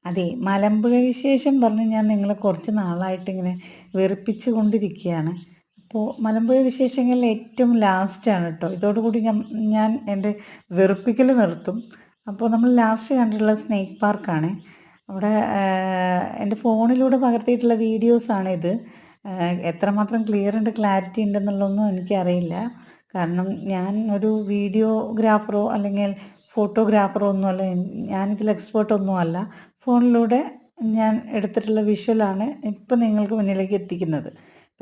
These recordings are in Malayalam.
അതെ, മലമ്പുഴ വിശേഷം പറഞ്ഞ് ഞാൻ നിങ്ങളെ കുറച്ച് നാളായിട്ടിങ്ങനെ വെറുപ്പിച്ചു കൊണ്ടിരിക്കുകയാണ്. അപ്പോൾ മലമ്പുഴ വിശേഷങ്ങളിൽ ഏറ്റവും ലാസ്റ്റാണ് കേട്ടോ. ഇതോടുകൂടി ഞാൻ എൻ്റെ വെറുപ്പിക്കൽ നിർത്തും. അപ്പോൾ നമ്മൾ ലാസ്റ്റ് കണ്ടിട്ടുള്ളത് സ്നേക്ക് പാർക്കാണ്. അവിടെ എൻ്റെ ഫോണിലൂടെ പകർത്തിയിട്ടുള്ള വീഡിയോസാണിത്. എത്രമാത്രം ക്ലിയർ ഉണ്ട്, ക്ലാരിറ്റി ഉണ്ടെന്നുള്ളതൊന്നും എനിക്കറിയില്ല. കാരണം ഞാൻ ഒരു വീഡിയോഗ്രാഫറോ അല്ലെങ്കിൽ ഫോട്ടോഗ്രാഫറോ ഒന്നുമല്ല, ഞാനിതിൽ എക്സ്പേർട്ടൊന്നും അല്ല. ഫോണിലൂടെ ഞാൻ എടുത്തിട്ടുള്ള വിഷ്വലാണ് ഇപ്പം നിങ്ങൾക്ക് മുന്നിലേക്ക് എത്തിക്കുന്നത്.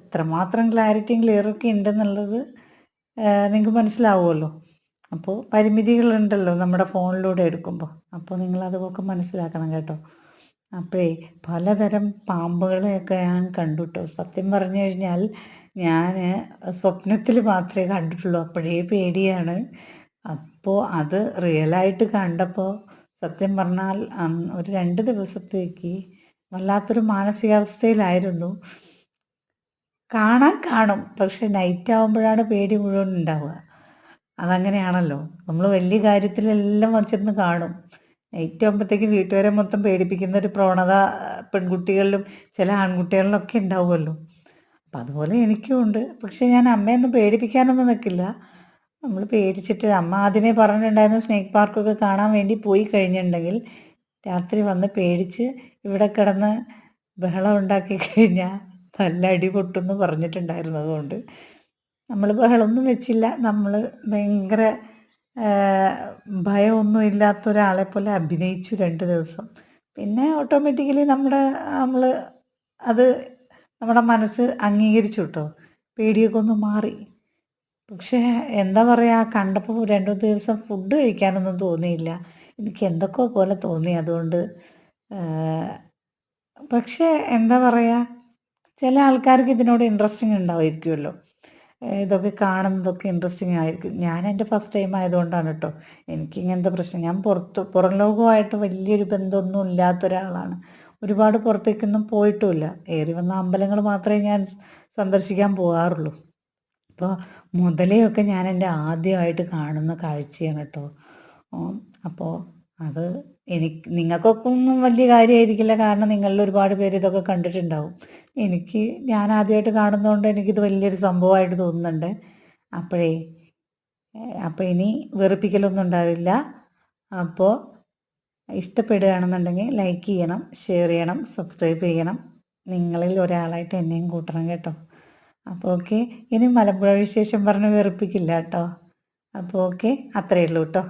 എത്രമാത്രം ക്ലാരിറ്റിയും ക്ലിയറൊക്കെ ഉണ്ടെന്നുള്ളത് നിങ്ങൾക്ക് മനസ്സിലാവുമല്ലോ. അപ്പോൾ പരിമിതികളുണ്ടല്ലോ നമ്മുടെ ഫോണിലൂടെ എടുക്കുമ്പോൾ. അപ്പോൾ നിങ്ങളതൊക്കെ മനസ്സിലാക്കണം കേട്ടോ. അപ്പോഴേ പലതരം പാമ്പുകളെയൊക്കെ ഞാൻ കണ്ടു കേട്ടോ. സത്യം പറഞ്ഞു കഴിഞ്ഞാൽ ഞാൻ സ്വപ്നത്തിൽ മാത്രമേ കണ്ടിട്ടുള്ളൂ. അപ്പോഴേ പേടിയാണ്. അപ്പോൾ അത് റിയലായിട്ട് കണ്ടപ്പോൾ സത്യം പറഞ്ഞാൽ ഒരു 2 ദിവസത്തേക്ക് വല്ലാത്തൊരു മാനസികാവസ്ഥയിലായിരുന്നു. കാണും, പക്ഷെ നൈറ്റ് ആകുമ്പോഴാണ് പേടി മുഴുവൻ ഉണ്ടാവുക. അതങ്ങനെയാണല്ലോ, നമ്മൾ വലിയ കാര്യത്തിലെല്ലാം വച്ചിരുന്ന് കാണും. നൈറ്റ് ആകുമ്പോഴത്തേക്ക് വീട്ടുകാരെ മൊത്തം പേടിപ്പിക്കുന്ന ഒരു പ്രവണത പെൺകുട്ടികളിലും ചില ആൺകുട്ടികളിലൊക്കെ ഉണ്ടാവുമല്ലോ. അപ്പം അതുപോലെ എനിക്കും ഉണ്ട്. പക്ഷെ ഞാൻ അമ്മയൊന്നും പേടിപ്പിക്കാനൊന്നും നിൽക്കില്ല. നമ്മൾ പേടിച്ചിട്ട് അമ്മ ആദ്യമേ പറഞ്ഞിട്ടുണ്ടായിരുന്നു സ്നേക്ക് പാർക്കൊക്കെ കാണാൻ വേണ്ടി പോയി കഴിഞ്ഞിട്ടുണ്ടെങ്കിൽ രാത്രി വന്ന് പേടിച്ച് ഇവിടെ കിടന്ന് ബഹളം ഉണ്ടാക്കി കഴിഞ്ഞാൽ നല്ല അടി പൊട്ടുമെന്ന് പറഞ്ഞിട്ടുണ്ടായിരുന്നു. അതുകൊണ്ട് നമ്മൾ ബഹളമൊന്നും വെച്ചില്ല. നമ്മൾ ഭയങ്കര ഭയമൊന്നും ഇല്ലാത്ത ഒരാളെ പോലെ അഭിനയിച്ചു 2 ദിവസം. പിന്നെ ഓട്ടോമാറ്റിക്കലി നമ്മൾ അത് നമ്മുടെ മനസ്സ് അംഗീകരിച്ചു കേട്ടോ. പേടിയൊക്കെ ഒന്ന് മാറി. പക്ഷേ എന്താ പറയുക, കണ്ടപ്പോൾ 2 ദിവസം ഫുഡ് കഴിക്കാനൊന്നും തോന്നിയില്ല. എനിക്ക് എന്തൊക്കെയോ പോലെ തോന്നി. അതുകൊണ്ട് പക്ഷേ എന്താ പറയുക, ചില ആൾക്കാർക്ക് ഇതിനോട് ഇൻട്രസ്റ്റിംഗ് ഉണ്ടാവുമായിരിക്കുമല്ലോ. ഇതൊക്കെ കാണുന്നതൊക്കെ ഇൻട്രസ്റ്റിംഗ് ആയിരിക്കും. ഞാൻ എൻ്റെ ഫസ്റ്റ് ടൈം ആയതുകൊണ്ടാണ് കേട്ടോ എനിക്കിങ്ങനത്തെ പ്രശ്നം. ഞാൻ പുറം ലോകമായിട്ട് വലിയൊരു ബന്ധമൊന്നും ഇല്ലാത്ത ഒരാളാണ്. ഒരുപാട് പുറത്തേക്കൊന്നും പോയിട്ടുമില്ല. ഏറി വന്ന അമ്പലങ്ങൾ മാത്രമേ ഞാൻ സന്ദർശിക്കാൻ പോകാറുള്ളൂ. അപ്പോൾ മുതലയൊക്കെ ഞാൻ എൻ്റെ ആദ്യമായിട്ട് കാണുന്ന കാഴ്ചയാണ് കേട്ടോ. അപ്പോൾ അത് നിങ്ങൾക്കൊക്കെ ഒന്നും വലിയ കാര്യമായിരിക്കില്ല, കാരണം നിങ്ങളിൽ ഒരുപാട് പേര് ഇതൊക്കെ കണ്ടിട്ടുണ്ടാവും. ഞാൻ ആദ്യമായിട്ട് കാണുന്നതുകൊണ്ട് എനിക്കിത് വലിയൊരു സംഭവമായിട്ട് തോന്നുന്നുണ്ട്. അപ്പോൾ ഇനി വെറുപ്പിക്കലൊന്നും ഉണ്ടാവില്ല. അപ്പോൾ ഇഷ്ടപ്പെടുകയാണെന്നുണ്ടെങ്കിൽ ലൈക്ക് ചെയ്യണം, ഷെയർ ചെയ്യണം, സബ്സ്ക്രൈബ് ചെയ്യണം. നിങ്ങളിൽ ഒരാളായിട്ട് എന്നെയും കൂട്ടണം കേട്ടോ. അപ്പോൾ ഓക്കെ, ഇനി മലമ്പുഴ വിശേഷം പറഞ്ഞ് വെറുപ്പിക്കില്ല കേട്ടോ. അപ്പോൾ ഓക്കെ, അത്രയേ ഉള്ളൂ കേട്ടോ.